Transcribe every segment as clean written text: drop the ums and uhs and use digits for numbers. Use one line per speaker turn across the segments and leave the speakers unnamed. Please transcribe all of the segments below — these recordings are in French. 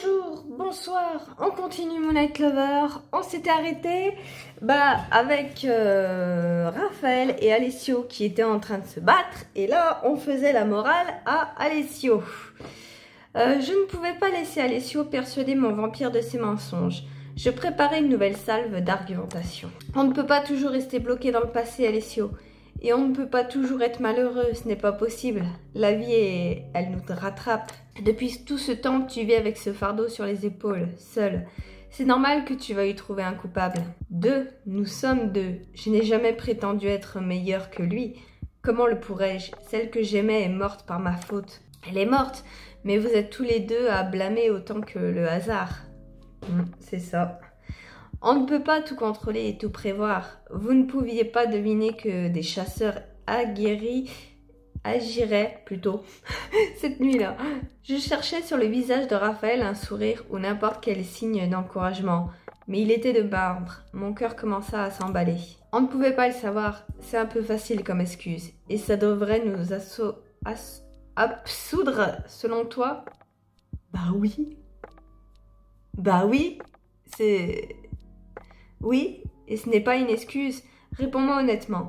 Bonjour, bonsoir, on continue Moonlight Lover. On s'était arrêté avec Raphaël et Alessio qui étaient en train de se battre. Et là, on faisait la morale à Alessio. Je ne pouvais pas laisser Alessio persuader mon vampire de ses mensonges. Je préparais une nouvelle salve d'argumentation. On ne peut pas toujours rester bloqué dans le passé, Alessio. Et on ne peut pas toujours être malheureux, ce n'est pas possible. La vie, elle nous rattrape. Depuis tout ce temps, tu vis avec ce fardeau sur les épaules, seul. C'est normal que tu vas y trouver un coupable. Nous sommes deux. Je n'ai jamais prétendu être meilleure que lui. Comment le pourrais-je? Celle que j'aimais est morte par ma faute. Elle est morte, mais vous êtes tous les deux à blâmer autant que le hasard. C'est ça. On ne peut pas tout contrôler et tout prévoir. Vous ne pouviez pas deviner que des chasseurs aguerris agiraient plutôt cette nuit-là. Je cherchais sur le visage de Raphaël un sourire ou n'importe quel signe d'encouragement, mais il était de marbre. Mon cœur commença à s'emballer. On ne pouvait pas le savoir, c'est un peu facile comme excuse, et ça devrait nous absoudre selon toi? Bah oui, c'est... Oui, et ce n'est pas une excuse. Réponds-moi honnêtement.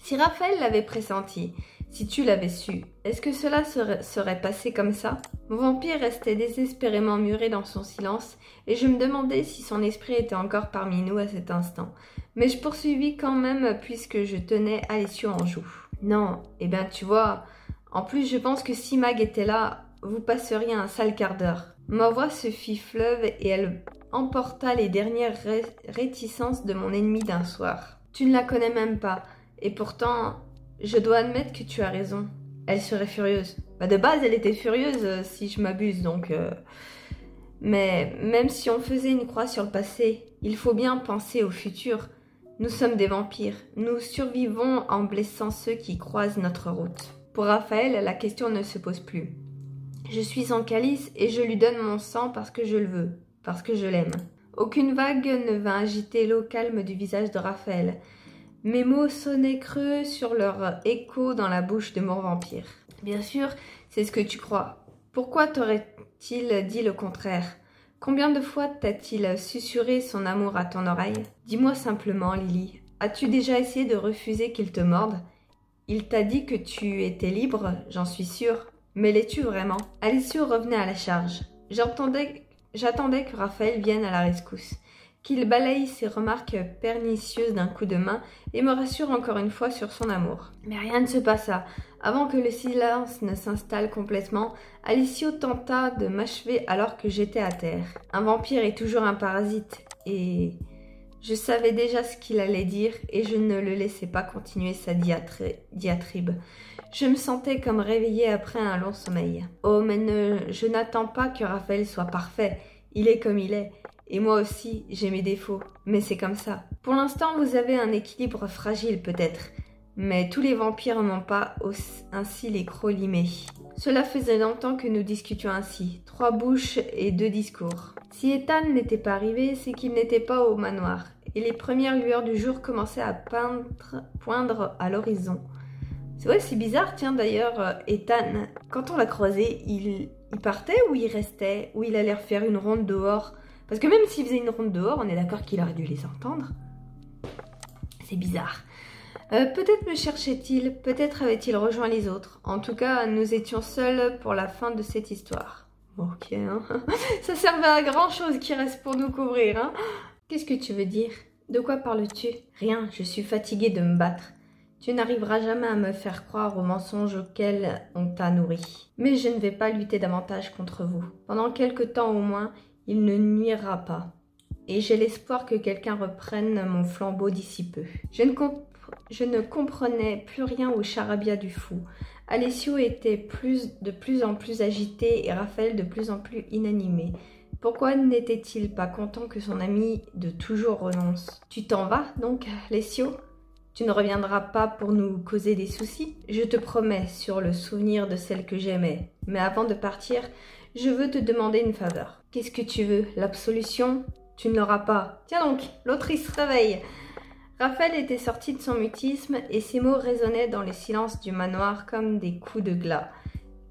Si Raphaël l'avait pressenti, si tu l'avais su, est-ce que cela serait passé comme ça? Mon vampire restait désespérément muré dans son silence, et je me demandais si son esprit était encore parmi nous à cet instant. Mais je poursuivis quand même puisque je tenais Alessio en joue. Non, eh bien tu vois, en plus je pense que si Mag était là, vous passeriez un sale quart d'heure. Ma voix se fit fleuve et elle emporta les dernières réticences de mon ennemi d'un soir. Tu ne la connais même pas, et pourtant, je dois admettre que tu as raison. Elle serait furieuse. De base, elle était furieuse, si je m'abuse, donc... Mais même si on faisait une croix sur le passé, il faut bien penser au futur. Nous sommes des vampires. Nous survivons en blessant ceux qui croisent notre route. Pour Raphaël, la question ne se pose plus. Je suis son calice et je lui donne mon sang parce que je le veux. Parce que je l'aime. Aucune vague ne vint agiter l'eau calme du visage de Raphaël. Mes mots sonnaient creux sur leur écho dans la bouche de mon vampire. Bien sûr, c'est ce que tu crois. Pourquoi t'aurait-il dit le contraire? Combien de fois t'a-t-il susurré son amour à ton oreille? Dis-moi simplement, Lily, as-tu déjà essayé de refuser qu'il te morde? Il t'a dit que tu étais libre, j'en suis sûre. Mais l'es-tu vraiment? Alessio revenait à la charge. J'attendais que Raphaël vienne à la rescousse, qu'il balaye ses remarques pernicieuses d'un coup de main et me rassure encore une fois sur son amour. Mais rien ne se passa. Avant que le silence ne s'installe complètement, Alessio tenta de m'achever alors que j'étais à terre. Un vampire est toujours un parasite, et je savais déjà ce qu'il allait dire et je ne le laissais pas continuer sa diatribe. Je me sentais comme réveillée après un long sommeil. Oh, mais je n'attends pas que Raphaël soit parfait. Il est comme il est. Et moi aussi, j'ai mes défauts. Mais c'est comme ça. Pour l'instant, vous avez un équilibre fragile peut-être. Mais tous les vampires n'ont pas ainsi les crocs limés. Cela faisait longtemps que nous discutions ainsi. 3 bouches et 2 discours. Si Ethan n'était pas arrivé, c'est qu'il n'était pas au manoir. Et les premières lueurs du jour commençaient à poindre à l'horizon. C'est bizarre, tiens, d'ailleurs, Ethan, quand on l'a croisé, il partait ou il restait? Ou il allait refaire une ronde dehors? Parce que même s'il faisait une ronde dehors, on est d'accord qu'il aurait dû les entendre. C'est bizarre. Peut-être me cherchait-il, peut-être avait-il rejoint les autres. En tout cas, nous étions seuls pour la fin de cette histoire. Ok, hein. Ça servait à grand-chose qui reste pour nous couvrir, hein. Qu'est-ce que tu veux dire? De quoi parles-tu? Rien, je suis fatiguée de me battre. Tu n'arriveras jamais à me faire croire aux mensonges auxquels on t'a nourri. Mais je ne vais pas lutter davantage contre vous. Pendant quelque temps au moins, il ne nuira pas. Et j'ai l'espoir que quelqu'un reprenne mon flambeau d'ici peu. Je ne comprenais plus rien au charabia du fou. Alessio était de plus en plus agité et Raphaël de plus en plus inanimé. Pourquoi n'était-il pas content que son ami de toujours renonce? Tu t'en vas donc, Alessio? Tu ne reviendras pas pour nous causer des soucis? Je te promets sur le souvenir de celle que j'aimais. Mais avant de partir, je veux te demander une faveur. Qu'est-ce que tu veux? L'absolution? Tu ne l'auras pas. Tiens donc, l'autre il se réveille. Raphaël était sorti de son mutisme et ses mots résonnaient dans le silence du manoir comme des coups de glas.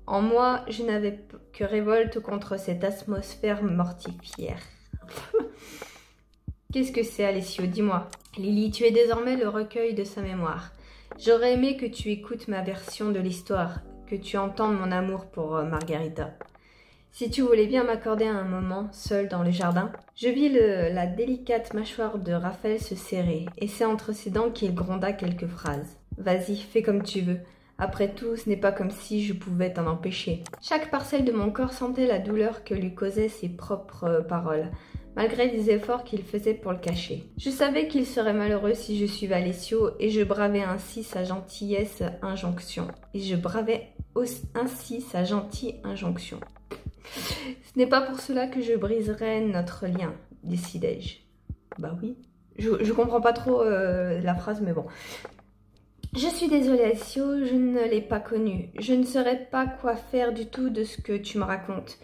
En moi, je n'avais que révolte contre cette atmosphère mortifière. Qu'est-ce que c'est, Alessio? Dis-moi. Lily, tu es désormais le recueil de sa mémoire. J'aurais aimé que tu écoutes ma version de l'histoire, que tu entendes mon amour pour Margarita. Si tu voulais bien m'accorder un moment, seul dans le jardin. Je vis la délicate mâchoire de Raphaël se serrer, et c'est entre ses dents qu'il gronda quelques phrases. Vas-y, fais comme tu veux. Après tout, ce n'est pas comme si je pouvais t'en empêcher. Chaque parcelle de mon corps sentait la douleur que lui causaient ses propres paroles, malgré les efforts qu'il faisait pour le cacher. Je savais qu'il serait malheureux si je suivais Alessio, et je bravais ainsi sa gentillesse injonction. Ce n'est pas pour cela que je briserai notre lien, décidai-je. Bah oui. Je comprends pas trop la phrase, mais bon. Je suis désolée, Alessio, je ne l'ai pas connu. Je ne saurais pas quoi faire du tout de ce que tu me racontes.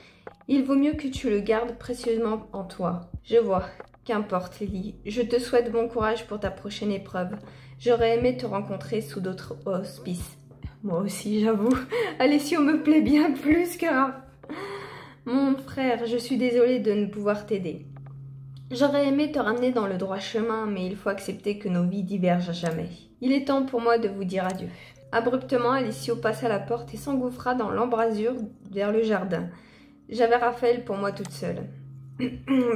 Il vaut mieux que tu le gardes précieusement en toi. Je vois. Qu'importe, Lily. Je te souhaite bon courage pour ta prochaine épreuve. J'aurais aimé te rencontrer sous d'autres auspices. Moi aussi, j'avoue. Alessio me plaît bien plus que Raph. Mon frère, je suis désolée de ne pouvoir t'aider. J'aurais aimé te ramener dans le droit chemin, mais il faut accepter que nos vies divergent à jamais. Il est temps pour moi de vous dire adieu. Abruptement, Alessio passa la porte et s'engouffra dans l'embrasure vers le jardin. J'avais Raphaël pour moi toute seule.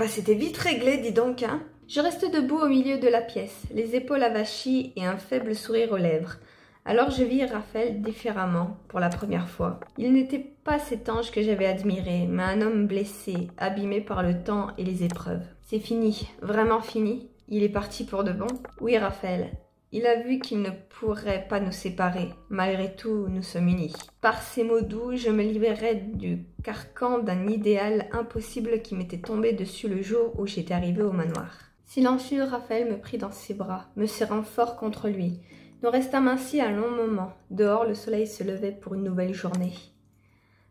C'était vite réglé, dis donc, hein. Je restais debout au milieu de la pièce, les épaules avachies et un faible sourire aux lèvres. Alors je vis Raphaël différemment, pour la première fois. Il n'était pas cet ange que j'avais admiré, mais un homme blessé, abîmé par le temps et les épreuves. C'est fini, vraiment fini. Il est parti pour de bon. Oui, Raphaël. Il a vu qu'il ne pourrait pas nous séparer. Malgré tout, nous sommes unis. Par ces mots doux, je me libérais du carcan d'un idéal impossible qui m'était tombé dessus le jour où j'étais arrivée au manoir. Silencieux, Raphaël me prit dans ses bras, me serrant fort contre lui. Nous restâmes ainsi un long moment. Dehors, le soleil se levait pour une nouvelle journée.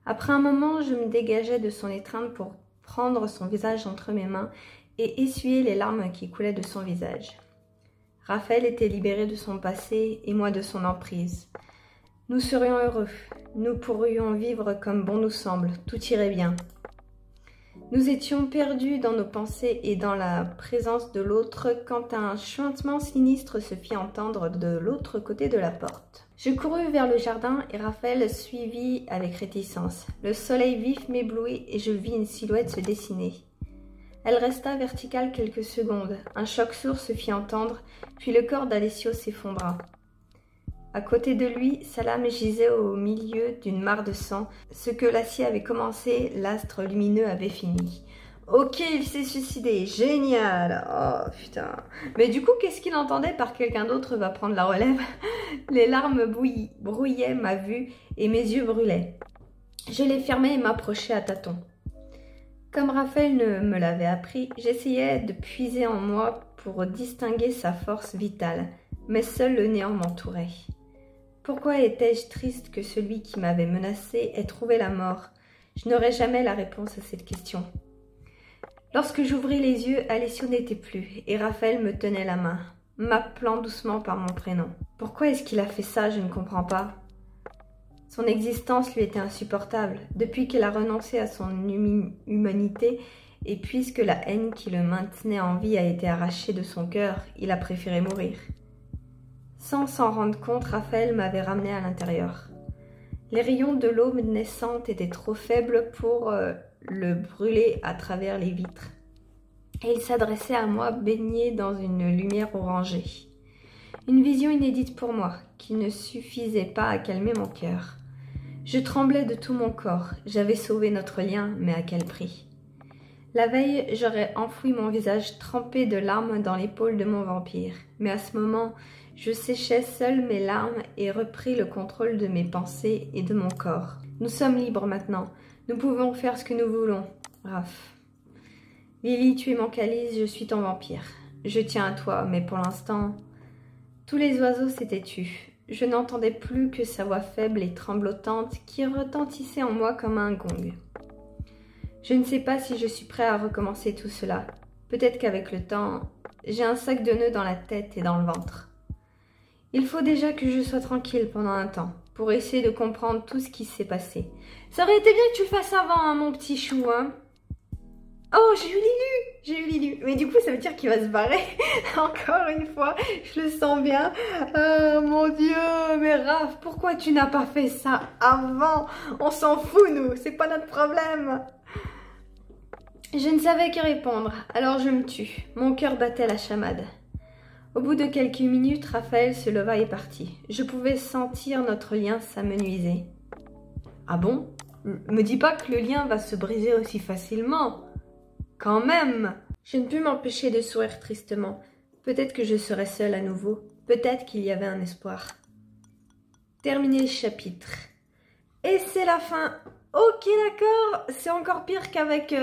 Après un moment, je me dégageai de son étreinte pour prendre son visage entre mes mains et essuyer les larmes qui coulaient de son visage. Raphaël était libéré de son passé et moi de son emprise. Nous serions heureux, nous pourrions vivre comme bon nous semble, tout irait bien. Nous étions perdus dans nos pensées et dans la présence de l'autre quand un chuintement sinistre se fit entendre de l'autre côté de la porte. Je courus vers le jardin et Raphaël suivit avec réticence. Le soleil vif m'éblouit et je vis une silhouette se dessiner. Elle resta verticale quelques secondes. Un choc sourd se fit entendre, puis le corps d'Alessio s'effondra. À côté de lui, sa lame gisait au milieu d'une mare de sang. Ce que l'acier avait commencé, l'astre lumineux avait fini. Ok, il s'est suicidé, génial. Oh putain. Mais du coup, qu'est-ce qu'il entendait par quelqu'un d'autre va prendre la relève? Les larmes brouillaient ma vue et mes yeux brûlaient. Je les fermais et m'approchais à tâtons. Comme Raphaël me l'avait appris, j'essayais de puiser en moi pour distinguer sa force vitale, mais seul le néant m'entourait. Pourquoi étais-je triste que celui qui m'avait menacée ait trouvé la mort? Je n'aurais jamais la réponse à cette question. Lorsque j'ouvris les yeux, Alessio n'était plus, et Raphaël me tenait la main, m'appelant doucement par mon prénom. Pourquoi est-ce qu'il a fait ça? Je ne comprends pas. Son existence lui était insupportable, depuis qu'il a renoncé à son humanité, et puisque la haine qui le maintenait en vie a été arrachée de son cœur, il a préféré mourir. Sans s'en rendre compte, Raphaël m'avait ramené à l'intérieur. Les rayons de l'aube naissante étaient trop faibles pour le brûler à travers les vitres. Et il s'adressait à moi baigné dans une lumière orangée. Une vision inédite pour moi, qui ne suffisait pas à calmer mon cœur. Je tremblais de tout mon corps. J'avais sauvé notre lien, mais à quel prix? La veille, j'aurais enfoui mon visage trempé de larmes dans l'épaule de mon vampire. Mais à ce moment, je séchai seule mes larmes et repris le contrôle de mes pensées et de mon corps. Nous sommes libres maintenant. Nous pouvons faire ce que nous voulons. Raph. Lily, tu es mon calice, je suis ton vampire. Je tiens à toi, mais pour l'instant... Tous les oiseaux s'étaient tus. Je n'entendais plus que sa voix faible et tremblotante qui retentissait en moi comme un gong. Je ne sais pas si je suis prêt à recommencer tout cela. Peut-être qu'avec le temps, j'ai un sac de nœuds dans la tête et dans le ventre. Il faut déjà que je sois tranquille pendant un temps. pour essayer de comprendre tout ce qui s'est passé. Ça aurait été bien que tu le fasses avant, hein, mon petit chou, hein. Oh, j'ai eu Lilu. Mais du coup, ça veut dire qu'il va se barrer. Encore une fois, je le sens bien. Oh mon Dieu, mais Raph, pourquoi tu n'as pas fait ça avant? On s'en fout, nous, c'est pas notre problème. Je ne savais que répondre, alors je me tue. Mon cœur battait la chamade. Au bout de quelques minutes, Raphaël se leva et partit. Je pouvais sentir notre lien s'amenuiser. Ah bon? Me dis pas que le lien va se briser aussi facilement. Quand même! Je ne pus m'empêcher de sourire tristement. Peut-être que je serais seule à nouveau. Peut-être qu'il y avait un espoir. Terminé le chapitre. Et c'est la fin. Ok, d'accord. C'est encore pire qu'avec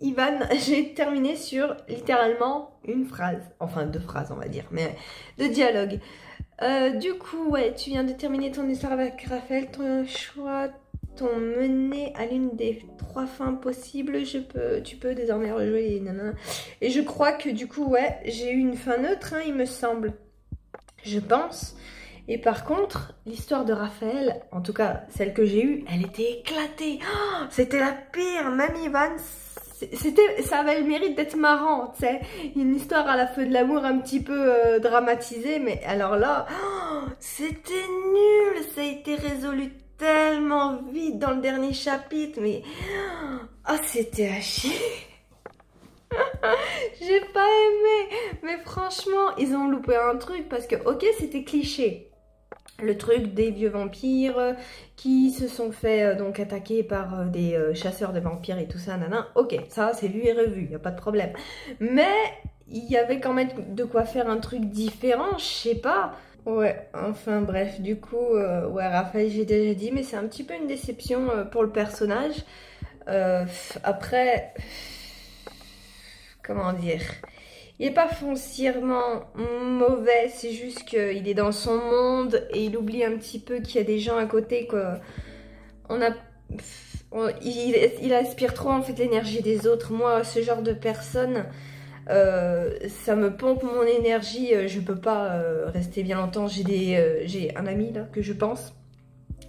Ivan. J'ai terminé sur littéralement une phrase. Enfin, 2 phrases, on va dire, mais de dialogue. Du coup, ouais, tu viens de terminer ton histoire avec Raphaël. Ton choix t'ont mené à l'une des 3 fins possibles. Tu peux désormais rejouer les nanas. Et je crois que du coup, ouais, j'ai eu une fin neutre, hein, il me semble. Je pense. Et par contre, l'histoire de Raphaël, en tout cas celle que j'ai eue, elle était éclatée. Oh, c'était la pire. Même Ivan, ça avait le mérite d'être marrant, tu sais. Une histoire à la feu de l'amour un petit peu dramatisée, mais alors là, oh, c'était nul. Ça a été résolu tellement vite dans le dernier chapitre, mais oh, c'était à chier. J'ai pas aimé, mais franchement, ils ont loupé un truc parce que, ok, c'était cliché. Le truc des vieux vampires qui se sont fait donc attaquer par des chasseurs de vampires et tout ça, nanan. Ok, ça c'est vu et revu, y a pas de problème. Mais il y avait quand même de quoi faire un truc différent, je sais pas. Ouais, enfin bref, du coup, ouais, Raphaël, j'ai déjà dit, mais c'est un petit peu une déception pour le personnage. Après, comment dire, il n'est pas foncièrement mauvais, c'est juste qu'il est dans son monde et il oublie un petit peu qu'il y a des gens à côté, quoi. Il aspire trop en fait l'énergie des autres. Moi, ce genre de personne, ça me pompe mon énergie, je peux pas rester bien longtemps. J'ai un ami là que je pense,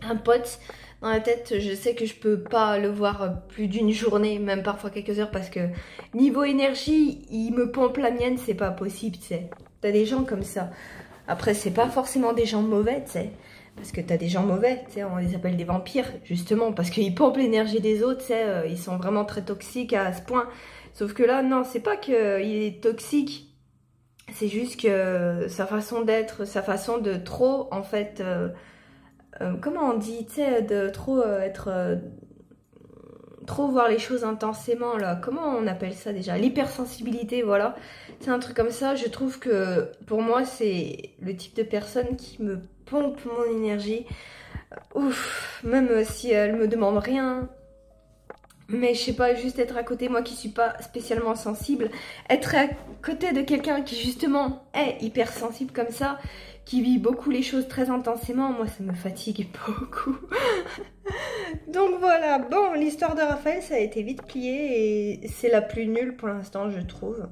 un pote dans la tête, je sais que je peux pas le voir plus d'une journée, même parfois quelques heures, parce que niveau énergie, il me pompe la mienne, c'est pas possible, tu sais. T'as des gens comme ça. Après, c'est pas forcément des gens mauvais, tu sais. Parce que t'as des gens mauvais, tu sais, on les appelle des vampires, justement, parce qu'ils pompent l'énergie des autres, tu sais, ils sont vraiment très toxiques à ce point. Sauf que là, non, c'est pas qu'il est toxique, c'est juste que sa façon d'être, sa façon de trop, en fait, comment on dit, tu sais, de trop trop voir les choses intensément, là, comment on appelle ça déjà? L'hypersensibilité, voilà. C'est un truc comme ça, je trouve que, pour moi, c'est le type de personne qui me pompe mon énergie. Ouf, même si elle me demande rien. Mais je sais pas, juste être à côté, moi qui suis pas spécialement sensible, être à côté de quelqu'un qui justement est hypersensible comme ça, qui vit beaucoup les choses très intensément, moi ça me fatigue beaucoup. Donc voilà, bon, l'histoire de Raphaël, ça a été vite plié et c'est la plus nulle pour l'instant, je trouve.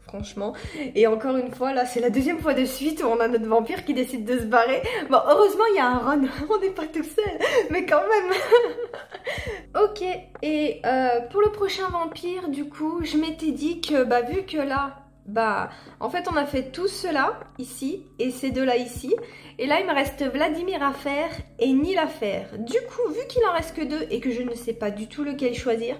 Franchement. Et encore une fois, là, c'est la 2e fois de suite où on a notre vampire qui décide de se barrer. Bon, heureusement, il y a un Ron. On n'est pas tout seul. Mais quand même. Ok. Et pour le prochain vampire, du coup, je m'étais dit que, bah, vu que là, bah, en fait, on a fait tout cela ici et ces deux-là ici. Et là, il me reste Vladimir à faire et Neil à faire. Du coup, vu qu'il en reste que 2 et que je ne sais pas du tout lequel choisir,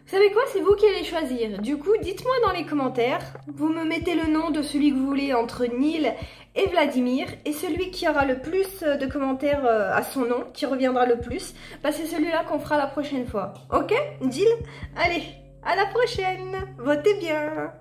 vous savez quoi? C'est vous qui allez choisir. Du coup, dites-moi dans les commentaires. Vous me mettez le nom de celui que vous voulez entre Neil et Vladimir. Et celui qui aura le plus de commentaires à son nom, qui reviendra le plus, bah, c'est celui-là qu'on fera la prochaine fois. Ok? Deal? Allez, à la prochaine. Votez bien.